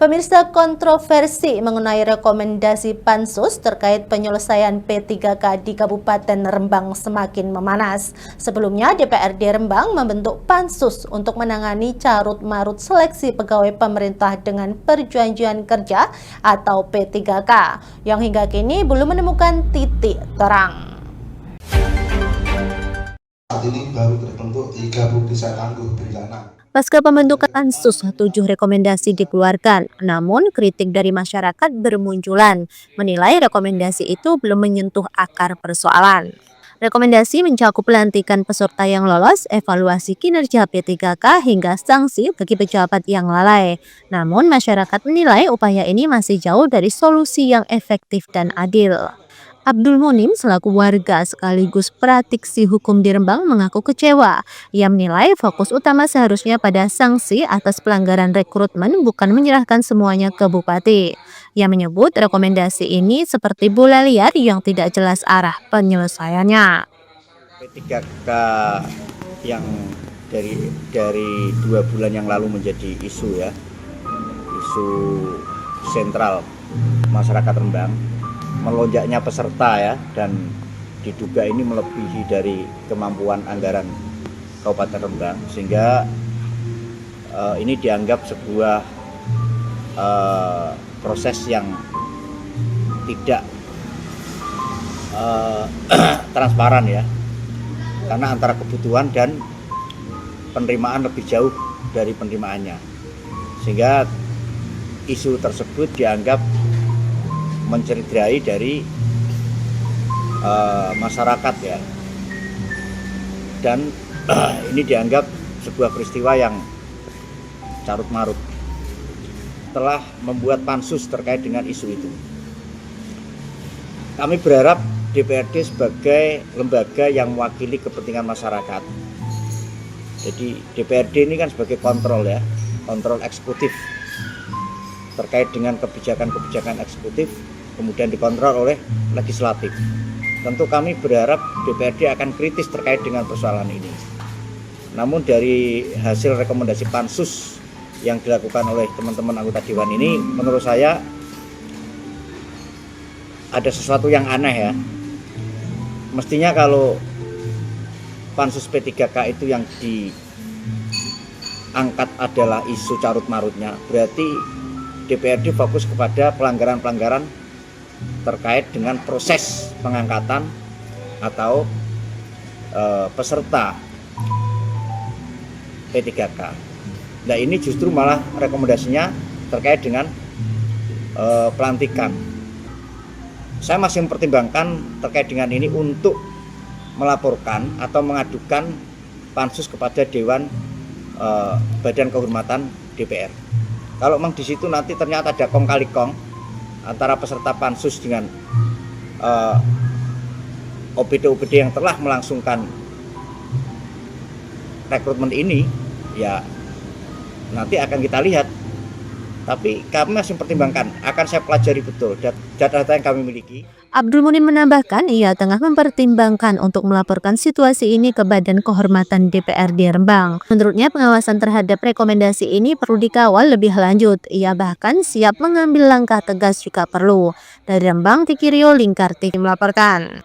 Pemirsa, kontroversi mengenai rekomendasi Pansus terkait penyelesaian P3K di Kabupaten Rembang semakin memanas. Sebelumnya, DPRD Rembang membentuk Pansus untuk menangani carut-marut seleksi pegawai pemerintah dengan perjanjian kerja atau P3K, yang hingga kini belum menemukan titik terang. Saat ini baru terbentuk 30 desa tangguh bencana. Pasca pembentukan Pansus, 7 rekomendasi dikeluarkan, namun kritik dari masyarakat bermunculan, menilai rekomendasi itu belum menyentuh akar persoalan. Rekomendasi mencakup pelantikan peserta yang lolos, evaluasi kinerja P3K, hingga sanksi bagi pejabat yang lalai. Namun masyarakat menilai upaya ini masih jauh dari solusi yang efektif dan adil. Abdul Munim selaku warga sekaligus praktisi hukum di Rembang mengaku kecewa. Ia menilai fokus utama seharusnya pada sanksi atas pelanggaran rekrutmen, bukan menyerahkan semuanya ke bupati. Ia menyebut rekomendasi ini seperti bola liar yang tidak jelas arah penyelesaiannya. P3K yang dari 2 bulan yang lalu menjadi isu sentral masyarakat Rembang, melonjaknya peserta dan diduga ini melebihi dari kemampuan anggaran Kabupaten Rembang, sehingga ini dianggap sebuah proses yang tidak transparan karena antara kebutuhan dan penerimaan lebih jauh dari penerimaannya, sehingga isu tersebut dianggap mencederai dari masyarakat dan ini dianggap sebuah peristiwa yang carut marut. Telah membuat pansus terkait dengan isu itu, kami berharap DPRD sebagai lembaga yang mewakili kepentingan masyarakat, jadi DPRD ini kan sebagai kontrol eksekutif terkait dengan kebijakan-kebijakan eksekutif, kemudian dikontrol oleh legislatif. Tentu kami berharap DPRD akan kritis terkait dengan persoalan ini. Namun dari hasil rekomendasi Pansus yang dilakukan oleh teman-teman anggota Dewan ini, menurut saya ada sesuatu yang aneh Mestinya kalau Pansus P3K itu yang diangkat adalah isu carut marutnya, berarti DPRD fokus kepada pelanggaran-pelanggaran terkait dengan proses pengangkatan atau peserta P3K. Nah, ini justru malah rekomendasinya terkait dengan pelantikan. Saya masih mempertimbangkan terkait dengan ini untuk melaporkan atau mengadukan Pansus kepada Dewan Badan Kehormatan DPR. Kalau memang di situ nanti ternyata ada kong kali kong antara peserta Pansus dengan OPD-OPD yang telah melangsungkan rekrutmen ini, nanti akan kita lihat. Tapi kami masih mempertimbangkan, akan saya pelajari betul data-data yang kami miliki. Abdul Munim menambahkan ia tengah mempertimbangkan untuk melaporkan situasi ini ke Badan Kehormatan DPRD Rembang. Menurutnya pengawasan terhadap rekomendasi ini perlu dikawal lebih lanjut. Ia bahkan siap mengambil langkah tegas jika perlu. Dari Rembang, Tikirio Lingkar TV melaporkan.